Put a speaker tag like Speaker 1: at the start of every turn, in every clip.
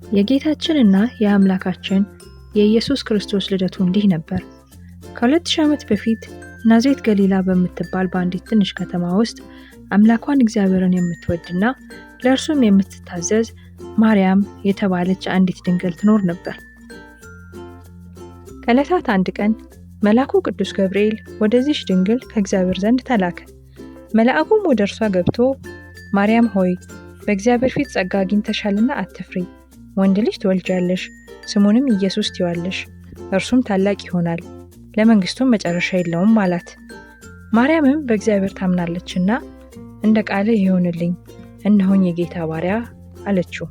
Speaker 1: የጌታችንና የአምላካችን የኢየሱስ ክርስቶስ ልደቱ እንዲህ ነበር። ከ2000 ዓመት በፊት ናዝሬት ገሊላ በምትባል በአንዲት ትንሽ ከተማ ውስጥ አምላኳን እግዚአብሔርን የምትወድና ለእርሱም የምትታዘዝ ማርያም የተባለች አንዲት ድንግል ትኖር ነበር። ከዕለታት አንድ ቀን መልአኩ ቅዱስ ገብርኤል ወደዚች ድንግል ከእግዚአብሔር ዘንድ ተላከ። መልአኩም ወደ እርሷ ገብቶ ማርያም ሆይ በእግዚአብሔር ፊት ጸጋ አግኝተሻልና አትፍሪ፣ ወንድ ልጅ ትወልጃለሽ፣ ስሙንም ኢየሱስ ትይዋለሽ። እርሱም ታላቅ ይሆናል፣ ለመንግስቱም መጨረሻ የለውም አላት። ማርያምም በእግዚአብሔር ታምናለችና እንደ ቃልህ ይሁንልኝ፣ እነሆኝ የጌታ ባሪያ አለችው።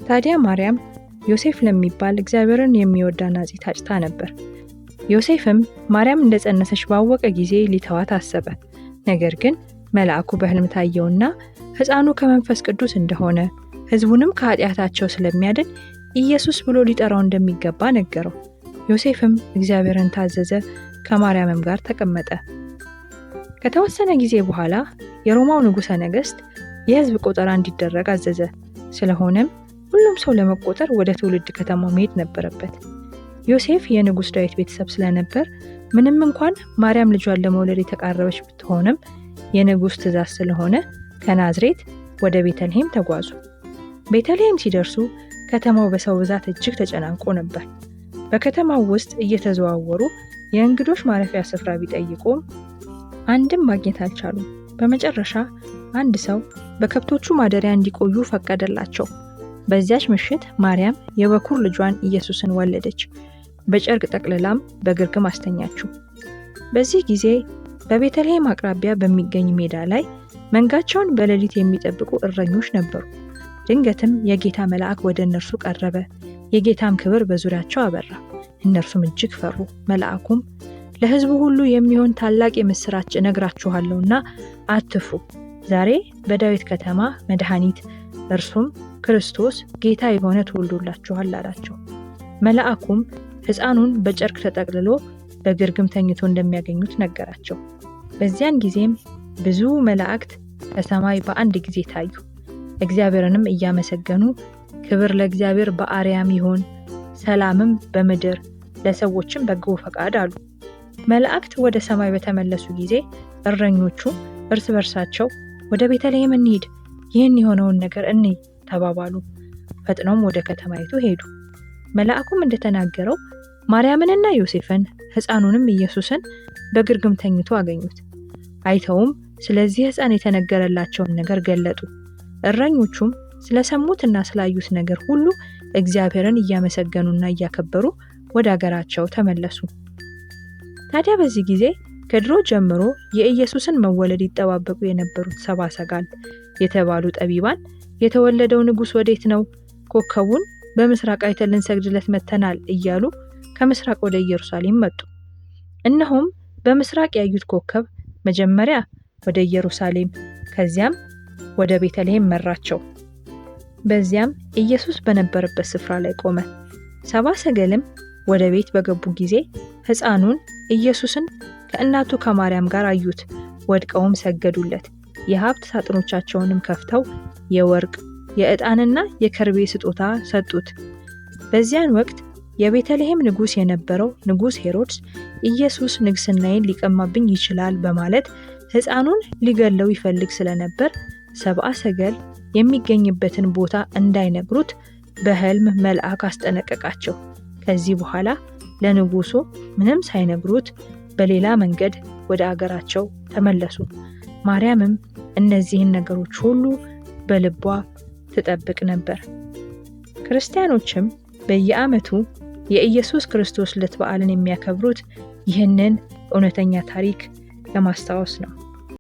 Speaker 1: ታዲያ ማርያም ዮሴፍ ለሚባል እግዚአብሔርን የሚወድ አናጺ ታጭታ ነበር። ዮሴፍም ማርያም እንደጸነሰች ባወቀ ጊዜ ሊተዋት አሰበ። ነገር ግን መልአኩ በሕልም ታየውና ሕፃኑ ከመንፈስ ቅዱስ እንደሆነ ሕዝቡንም ከኃጢአታቸው ስለሚያድን ኢየሱስ ብሎ ሊጠራው እንደሚገባ ነገረው። ዮሴፍም እግዚአብሔርን ታዘዘ፣ ከማርያምም ጋር ተቀመጠ። ከተወሰነ ጊዜ በኋላ የሮማው ንጉሠ ነገሥት የሕዝብ ቆጠራ እንዲደረግ አዘዘ። ስለሆነም ሁሉም ሰው ለመቆጠር ወደ ትውልድ ከተማው መሄድ ነበረበት። ዮሴፍ የንጉሥ ዳዊት ቤተሰብ ስለነበር ምንም እንኳን ማርያም ልጇን ለመውለድ የተቃረበች ብትሆንም የንጉሥ ትእዛዝ ስለሆነ ከናዝሬት ወደ ቤተልሔም ተጓዙ። ቤተልሔም ሲደርሱ ከተማው በሰው ብዛት እጅግ ተጨናንቆ ነበር። በከተማው ውስጥ እየተዘዋወሩ የእንግዶች ማረፊያ ስፍራ ቢጠይቁም አንድም ማግኘት አልቻሉም። በመጨረሻ አንድ ሰው በከብቶቹ ማደሪያ እንዲቆዩ ፈቀደላቸው። በዚያች ምሽት ማርያም የበኩር ልጇን ኢየሱስን ወለደች። በጨርቅ ጠቅልላም በግርግም አስተኛችው። በዚህ ጊዜ በቤተልሔም አቅራቢያ በሚገኝ ሜዳ ላይ መንጋቸውን በሌሊት የሚጠብቁ እረኞች ነበሩ። ድንገትም የጌታ መልአክ ወደ እነርሱ ቀረበ፣ የጌታም ክብር በዙሪያቸው አበራ። እነርሱም እጅግ ፈሩ። መልአኩም ለሕዝቡ ሁሉ የሚሆን ታላቅ የምስራች እነግራችኋለሁና አትፍሩ፣ ዛሬ በዳዊት ከተማ መድኃኒት እርሱም ክርስቶስ ጌታ የሆነ ተወልዶላችኋል አላቸው። መልአኩም ሕፃኑን በጨርቅ ተጠቅልሎ በግርግም ተኝቶ እንደሚያገኙት ነገራቸው። በዚያን ጊዜም ብዙ መላእክት ከሰማይ በአንድ ጊዜ ታዩ፣ እግዚአብሔርንም እያመሰገኑ ክብር ለእግዚአብሔር በአርያም ይሁን፣ ሰላምም በምድር ለሰዎችም በጎ ፈቃድ አሉ። መላእክት ወደ ሰማይ በተመለሱ ጊዜ እረኞቹ እርስ በርሳቸው ወደ ቤተልሔም እንሂድ፣ ይህን የሆነውን ነገር እንይ ተባባሉ። ፈጥነውም ወደ ከተማይቱ ሄዱ። መልአኩም እንደተናገረው ማርያምንና ዮሴፍን ሕፃኑንም ኢየሱስን በግርግም ተኝቶ አገኙት። አይተውም ስለዚህ ሕፃን የተነገረላቸውን ነገር ገለጡ። እረኞቹም ስለሰሙትና ስላዩት ነገር ሁሉ እግዚአብሔርን እያመሰገኑና እያከበሩ ወደ አገራቸው ተመለሱ። ታዲያ በዚህ ጊዜ ከድሮ ጀምሮ የኢየሱስን መወለድ ይጠባበቁ የነበሩት ሰብአ ሰገል የተባሉ ጠቢባን የተወለደው ንጉሥ ወዴት ነው? ኮከቡን በምስራቅ አይተን ልንሰግድለት መጥተናል እያሉ ከምስራቅ ወደ ኢየሩሳሌም መጡ። እነሆም በምስራቅ ያዩት ኮከብ መጀመሪያ ወደ ኢየሩሳሌም ከዚያም ወደ ቤተልሔም መራቸው። በዚያም ኢየሱስ በነበረበት ስፍራ ላይ ቆመ። ሰብአ ሰገልም ወደ ቤት በገቡ ጊዜ ሕፃኑን ኢየሱስን ከእናቱ ከማርያም ጋር አዩት። ወድቀውም ሰገዱለት። የሀብት ሳጥኖቻቸውንም ከፍተው የወርቅ የዕጣንና የከርቤ ስጦታ ሰጡት። በዚያን ወቅት የቤተልሔም ንጉሥ የነበረው ንጉሥ ሄሮድስ ኢየሱስ ንግሥናዬን ሊቀማብኝ ይችላል በማለት ሕፃኑን ሊገለው ይፈልግ ስለነበር ሰብአ ሰገል የሚገኝበትን ቦታ እንዳይነግሩት በሕልም መልአክ አስጠነቀቃቸው። ከዚህ በኋላ ለንጉሡ ምንም ሳይነግሩት በሌላ መንገድ ወደ አገራቸው ተመለሱ። ማርያምም እነዚህን ነገሮች ሁሉ በልቧ ትጠብቅ ነበር። ክርስቲያኖችም በየዓመቱ የኢየሱስ ክርስቶስ ልደት በዓልን የሚያከብሩት ይህንን እውነተኛ ታሪክ ለማስታወስ ነው።